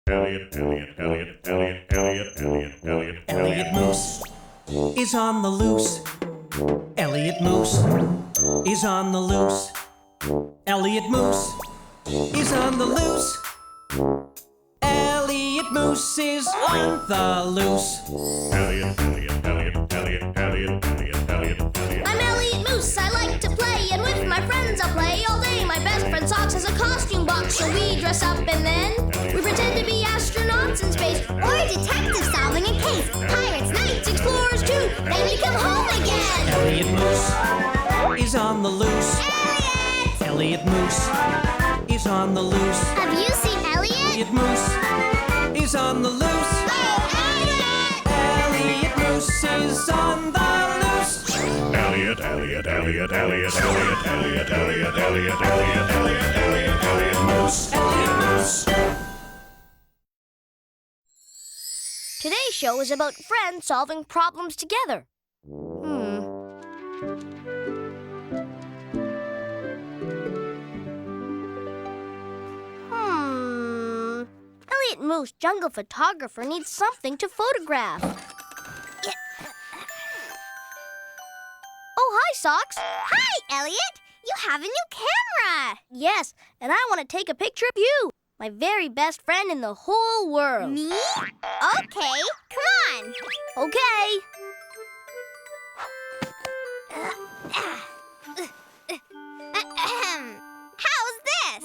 Elliot Moose is on the loose. Elliot Moose is on the loose. Elliot Moose is on the loose. Elliot Moose is on the loose. I'm Elliot Moose. I like to play, and with my friends I'll play all day. My best friend Sockson has a costume box, so we dress up and then we pretend to be astronauts in space, or detectives solving a case. Pirates, knights, explorers too. Then we come home again. Elliot Moose is on the loose. Elliot! Elliot Moose is on the loose. Have you seen Elliot? Elliot Moose is on the loose. Oh, Elliot! Elliot Moose is on the loose. Elliot Moose. Today's show is about friends solving problems together. Elliot Moose, jungle photographer, needs something to photograph. Oh, hi, Socks. Hi, Elliot. You have a new camera. Yes, and I want to take a picture of you, my very best friend in the whole world. Me? Okay, come on. Okay. How's this?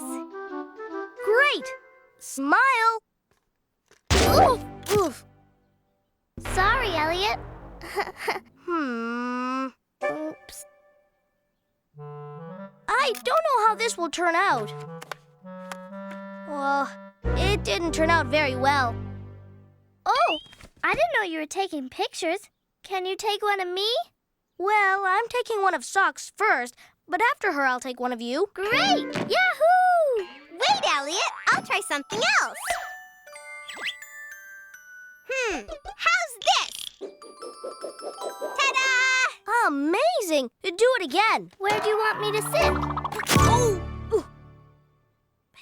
Great. Smile. Oof, oof. Sorry, Elliot. Oops. I don't know how this will turn out. Well, it didn't turn out very well. Oh, I didn't know you were taking pictures. Can you take one of me? Well, I'm taking one of Socks first, but after her I'll take one of you. Great! Yahoo! Wait, Elliot. I'll try something else. How's this? Ta-da! Amazing! Do it again. Where do you want me to sit? Oh! Ooh.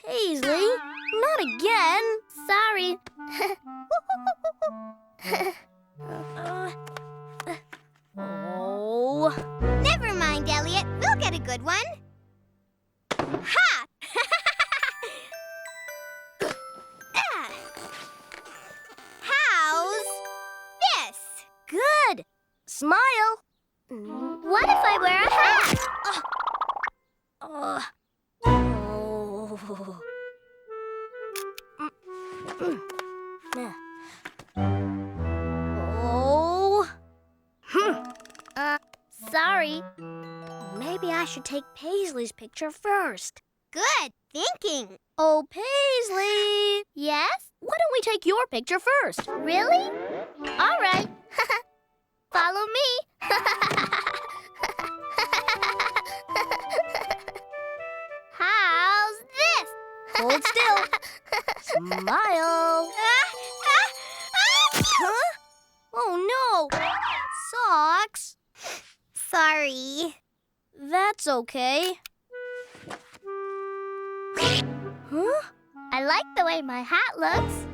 Paisley, not again. Sorry. Oh. Never mind, Elliot. We'll get a good one. Ha! How's this? Good. Smile. What if I wear a hat? Oh. Oh. Sorry. Maybe I should take Paisley's picture first. Good thinking. Oh, Paisley. Yes? Why don't we take your picture first? Really? All right. Follow me. How's this? Hold still. Smile. Huh? Oh, no. Socks. Sorry. That's okay. Huh? I like the way my hat looks.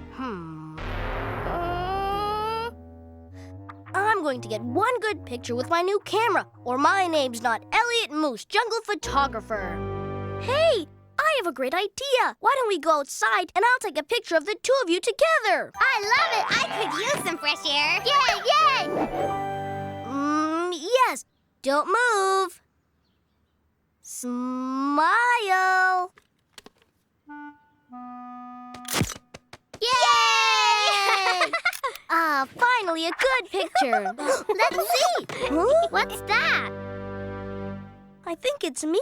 I'm going to get one good picture with my new camera, or my name's not Elliot Moose, jungle photographer. Hey, I have a great idea. Why don't we go outside and I'll take a picture of the two of you together? I love it. I could use some fresh air. Yay, yay! Yes. Don't move. Smile. Yay! Finally a good picture. Let's see. Huh? What's that? I think it's me.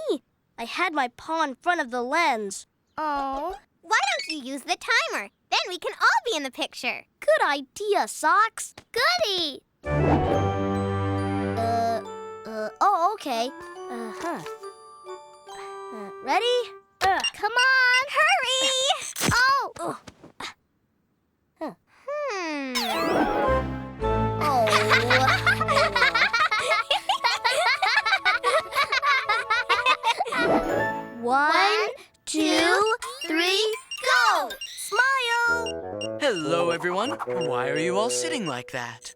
I had my paw in front of the lens. Oh. Why don't you use the timer? Then we can all be in the picture. Good idea, Socks. Goody! Oh, okay. Ready? Come on, hurry! Oh! Oh. One, two, three, go! Smile! Hello, everyone. Why are you all sitting like that?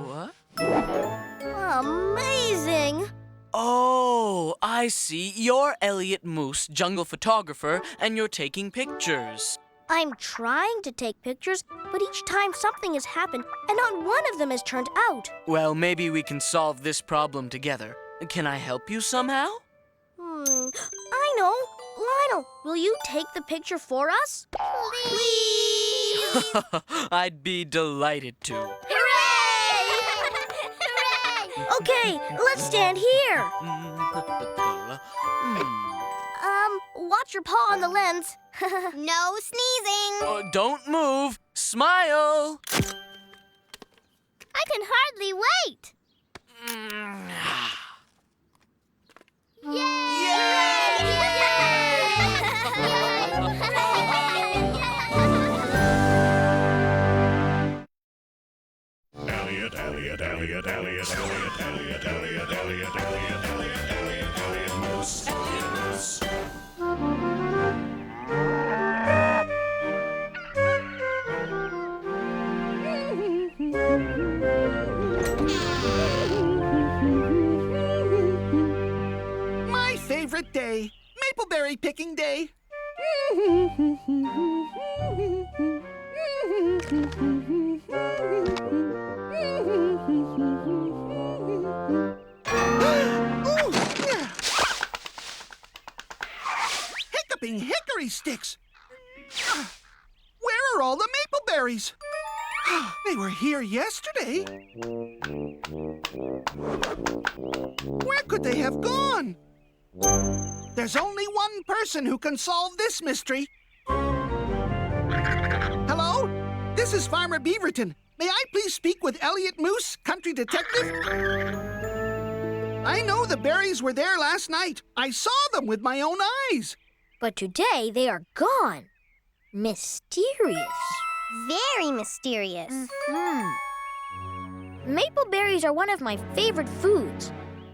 What? Amazing! Oh, I see. You're Elliot Moose, jungle photographer, and you're taking pictures. I'm trying to take pictures, but each time something has happened, and not one of them has turned out. Well, maybe we can solve this problem together. Can I help you somehow? I know. Lionel, will you take the picture for us? Please! I'd be delighted to. Hooray! Okay, let's stand here. Watch your paw on the lens. No sneezing. Don't move. Smile. I can hardly wait. Elliot Moose. My favorite day, Mapleberry picking day. Hiccuping hickory sticks. Where are all the mapleberries? They were here yesterday. Where could they have gone? There's only one person who can solve this mystery. Hello? This is Farmer Beaverton. May I please speak with Elliot Moose, country detective? I know the berries were there last night. I saw them with my own eyes. But today they are gone. Mysterious. Very mysterious. Mapleberries are one of my favorite foods.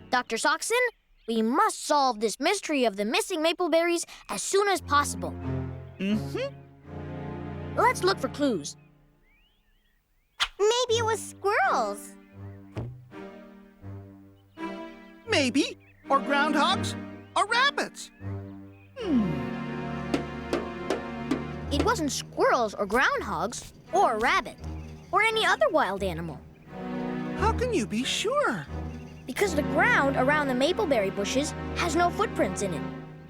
Dr. Sockson, we must solve this mystery of the missing mapleberries as soon as possible. Let's look for clues. Maybe it was squirrels. Maybe. Or groundhogs. Or rabbits. It wasn't squirrels or groundhogs or a rabbit or any other wild animal. How can you be sure? Because the ground around the mapleberry bushes has no footprints in it,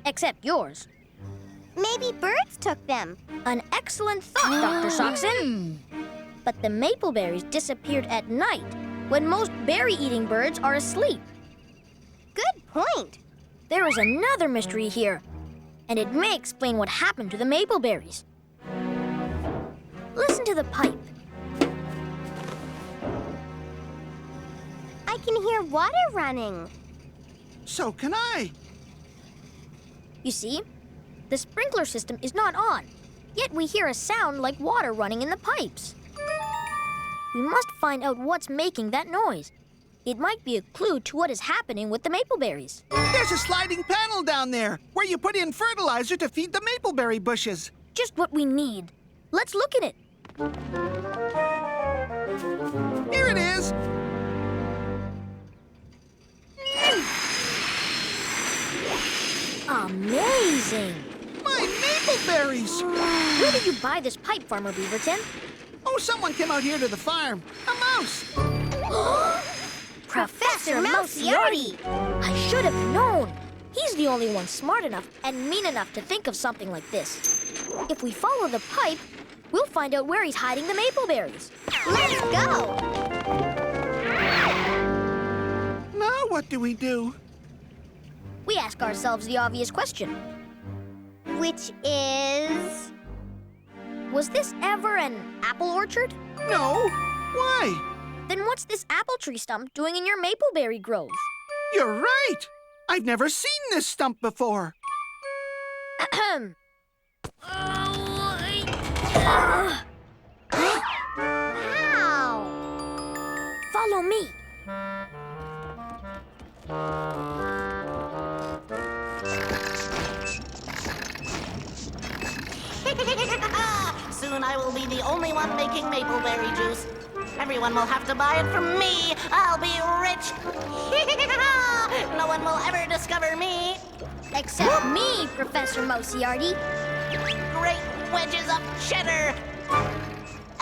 except yours. Maybe birds took them. An excellent thought, Dr. Sockson. But the mapleberries disappeared at night when most berry-eating birds are asleep. Good point. There is another mystery here, and it may explain what happened to the mapleberries. Listen to the pipe. I can hear water running. So can I. You see, the sprinkler system is not on, yet we hear a sound like water running in the pipes. We must find out what's making that noise. It might be a clue to what is happening with the mapleberries. There's a sliding panel down there where you put in fertilizer to feed the mapleberry bushes. Just what we need. Let's look at it. Here it is. Amazing! My mapleberries! Where did you buy this pipe, Farmer Beaverton? Oh, someone came out here to the farm. A mouse. Professor Mousiarty! I should have known. He's the only one smart enough and mean enough to think of something like this. If we follow the pipe, we'll find out where he's hiding the mapleberries. Let's go! Now what do we do? We ask ourselves the obvious question. Which is... Was this ever an apple orchard? No. Why? Then what's this apple tree stump doing in your mapleberry grove? You're right. I've never seen this stump before. Ahem. Wow! Follow me. Soon I will be the only one making mapleberry juice. Everyone will have to buy it from me. I'll be rich. No one will ever discover me. Except me, Professor Mousiarty. Great wedges of cheddar.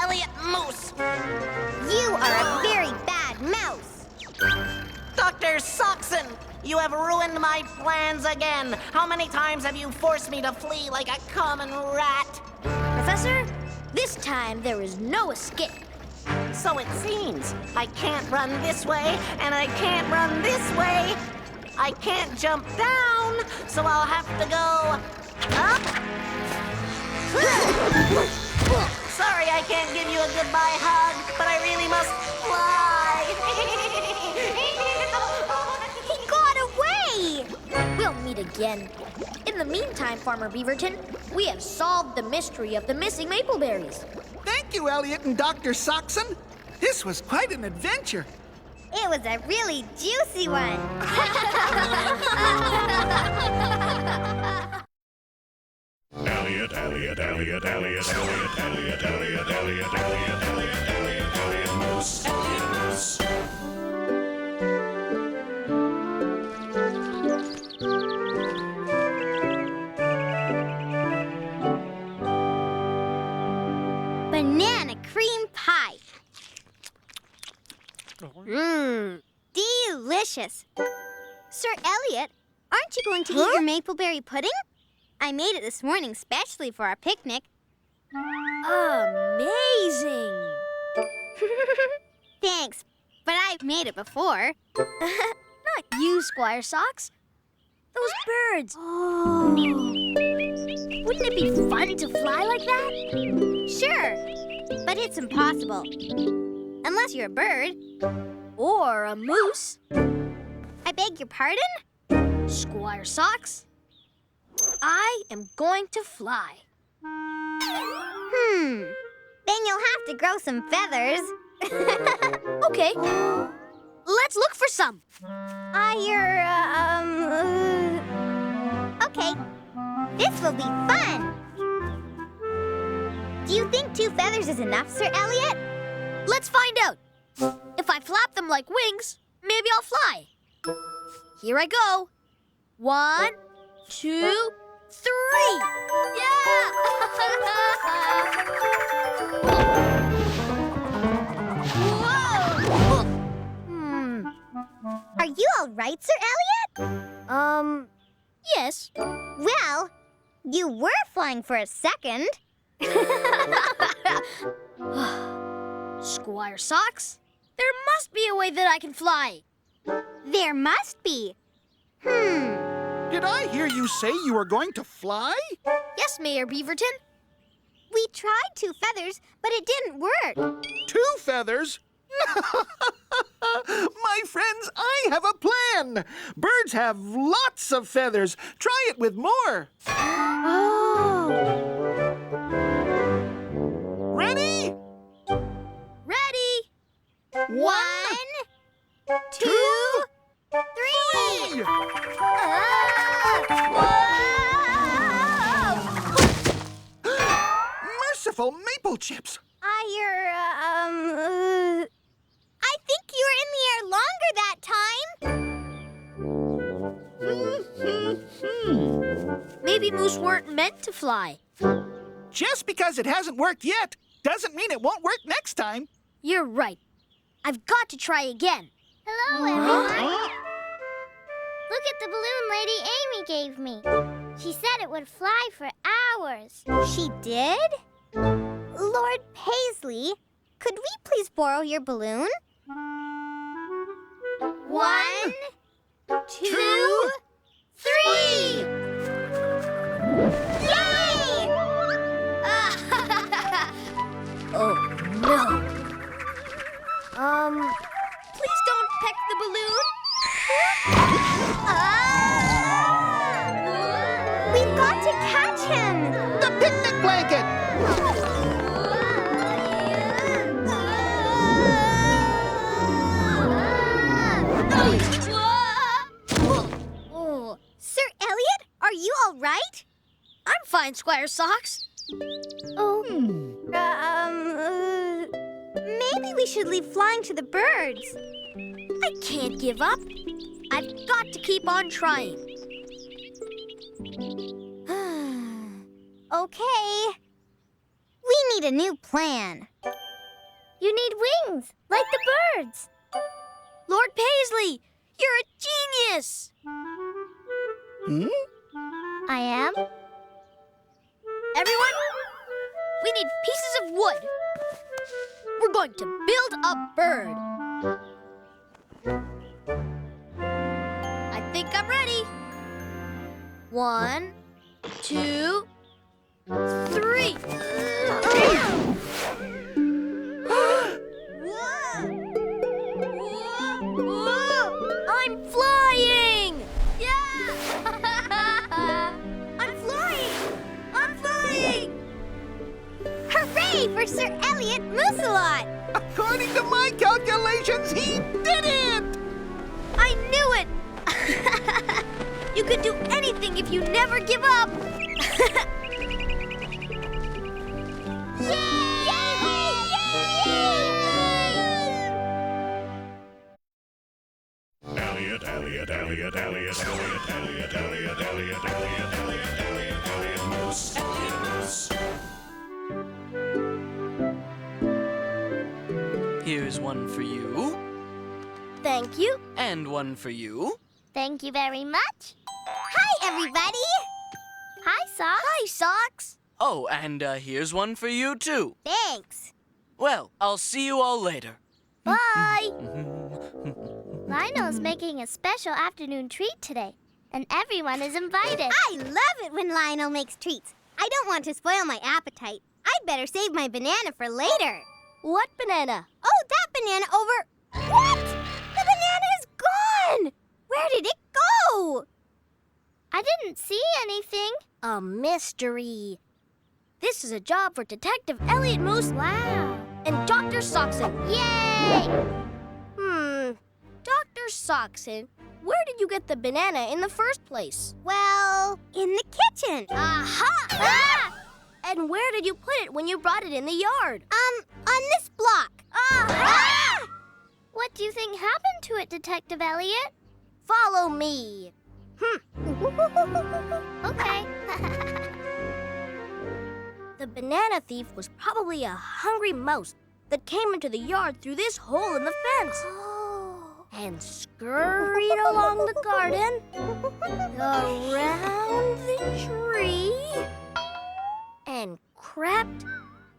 Elliot Moose. You are a very bad mouse. Dr. Sockson, you have ruined my plans again. How many times have you forced me to flee like a common rat? Professor, this time there is no escape. So it seems. I can't run this way, and I can't run this way. I can't jump down, so I'll have to go up. Sorry I can't give you a goodbye hug, but I really must fly. He got away! We'll meet again. In the meantime, Farmer Beaverton, we have solved the mystery of the missing mapleberries. Thank you, Elliot and Dr. Sockson. This was quite an adventure. It was a really juicy one. Elliot, Elliot, Elliot, Elliot, Elliot, Elliot, Elliot, Elliot, Elliot, Elliot, Elliot Moose. Elliot Moose. Banana cream pie. Delicious. Sir Elliot, aren't you going to eat your mapleberry pudding? I made it this morning specially for our picnic. Amazing! Thanks, but I've made it before. Not you, Squire Socks. Those birds. Oh. Wouldn't it be fun to fly like that? Sure, but it's impossible. Unless you're a bird. Or a moose. I beg your pardon? Squire Socks, I am going to fly. Then you'll have to grow some feathers. Okay, let's look for some. Okay, this will be fun. Do you think 2 feathers is enough, Sir Elliot? Let's find out. If I flap them like wings, maybe I'll fly. Here I go. 1, 2, 3. Yeah! Whoa! Are you all right, Sir Elliot? Yes. Well, you were flying for a second. Squire Socks, there must be a way that I can fly. There must be. Did I hear you say you were going to fly? Yes, Mayor Beaverton. We tried 2 feathers, but it didn't work. 2 feathers? My friends, I have a plan. Birds have lots of feathers. Try it with more. Oh. Ready? Ready? 1, 2, 3. Merciful maple chips. I think you were in the air longer that time. Maybe moose weren't meant to fly. Just because it hasn't worked yet doesn't mean it won't work next time. You're right. I've got to try again. Hello, everyone. Look at the balloon Lady Amy gave me. She said it would fly for hours. She did? Lord Paisley, could we please borrow your balloon? 1, 2, 3! Yay! Oh, no. Please don't peck the balloon. We've got to catch him! The picnic blanket. Sir Elliot, are you all right? I'm fine, Squire Socks. Oh. Maybe we should leave flying to the birds. I can't give up. I've got to keep on trying. Okay. We need a new plan. You need wings, like the birds. Lord Paisley, you're a genius! I am? Everyone, we need pieces of wood. We're going to build a bird. I think I'm ready. 1, 2, 3. I'm flying! Yeah! I'm flying! I'm flying! Hooray for Sir Elliot Moose! According to my calculations, he did it! I knew it! You could do anything if you never give up! Elliot, Elliot, Elliot, Elliot, Elliot, Elliot, Elliot, Elliot, Elliot, Elliot, Elliot, Elliot Moose. Elliot Moose. Here's one for you, Thank you. and one for you. Thank you very much. Hi, everybody. Hi, Sock. Hi, Socks. Oh, and here's one for you, too. Thanks. Well, I'll see you all later. Bye. Lionel's making a special afternoon treat today, and everyone is invited. I love it when Lionel makes treats. I don't want to spoil my appetite. I'd better save my banana for later. What banana? Oh, that banana over... What? The banana is gone! Where did it go? I didn't see anything. A mystery. This is a job for Detective Elliot Moose. Wow. And Dr. Sockson. Yay! Dr. Sockson, where did you get the banana in the first place? Well, in the kitchen. Aha! Ah! And where did you put it when you brought it in the yard? On this block. Aha! What do you think happened to it, Detective Elliot? Follow me. Okay. The banana thief was probably a hungry mouse that came into the yard through this hole in the fence. And scurried along the garden, around the tree, and crept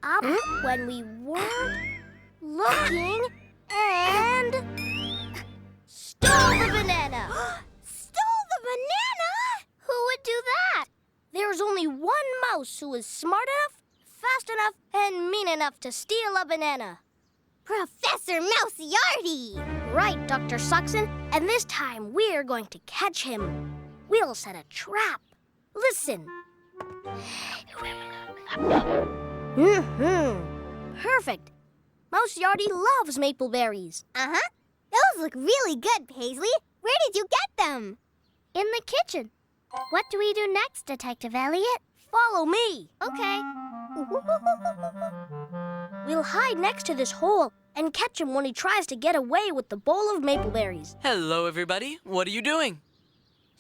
up when we weren't looking and stole the banana. Stole the banana? Who would do that? There's only one mouse who is smart enough, fast enough, and mean enough to steal a banana. Professor Mousiarty! Right, Dr. Sockson. And this time we're going to catch him. We'll set a trap. Listen. Perfect. Mousiarty loves mapleberries. Uh-huh. Those look really good, Paisley. Where did you get them? In the kitchen. What do we do next, Detective Elliot? Follow me. Okay. We'll hide next to this hole and catch him when he tries to get away with the bowl of mapleberries. Hello, everybody. What are you doing?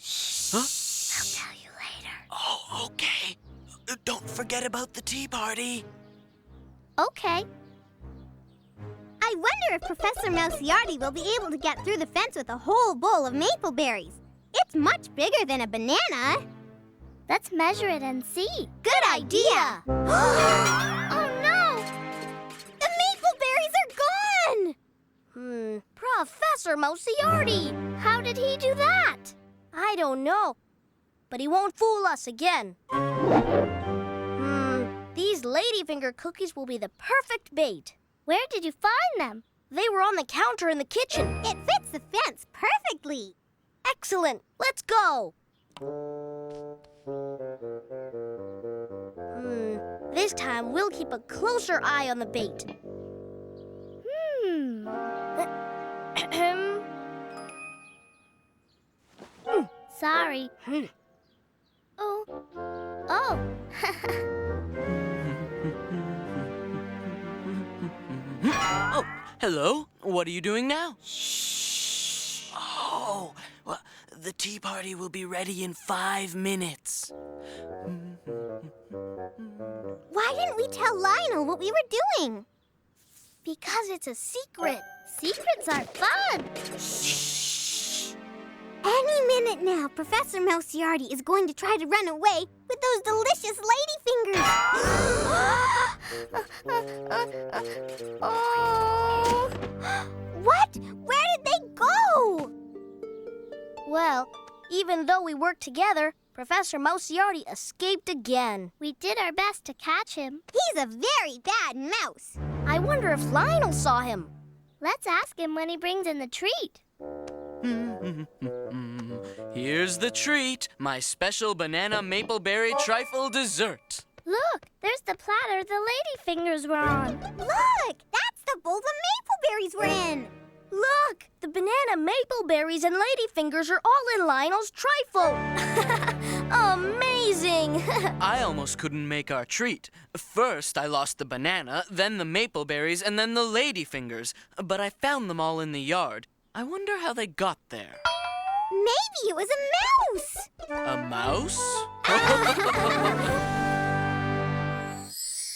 Huh? I'll tell you later. Oh, okay. Don't forget about the tea party. Okay. I wonder if Professor Mousiarty will be able to get through the fence with a whole bowl of mapleberries. It's much bigger than a banana. Let's measure it and see. Good idea. Oh, no! The mapleberries are gone! Professor Mousiarty. How did he do that? I don't know, but he won't fool us again. These ladyfinger cookies will be the perfect bait. Where did you find them? They were on the counter in the kitchen. It fits the fence perfectly. Excellent. Let's go. This time we'll keep a closer eye on the bait. Sorry. Oh. Oh. Oh, hello. What are you doing now? Shh. Oh, well, the tea party will be ready in 5 minutes. Why didn't we tell Lionel what we were doing? Because it's a secret. Secrets are fun. Shh. Any minute now, Professor Mousiarty is going to try to run away with those delicious ladyfingers. Oh. What? Where did they go? Well, even though we worked together, Professor Mousiarty escaped again. We did our best to catch him. He's a very bad mouse. I wonder if Lionel saw him. Let's ask him when he brings in the treat. Here's the treat, my special banana mapleberry trifle dessert. Look, there's the platter the ladyfingers were on. Look, that's the bowl the mapleberries were in. Look, the banana mapleberries and ladyfingers are all in Lionel's trifle. Amazing! I almost couldn't make our treat. First, I lost the banana, then the mapleberries, and then the ladyfingers. But I found them all in the yard. I wonder how they got there. Maybe it was a mouse. A mouse?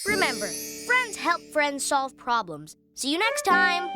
Remember, friends help friends solve problems. See you next time.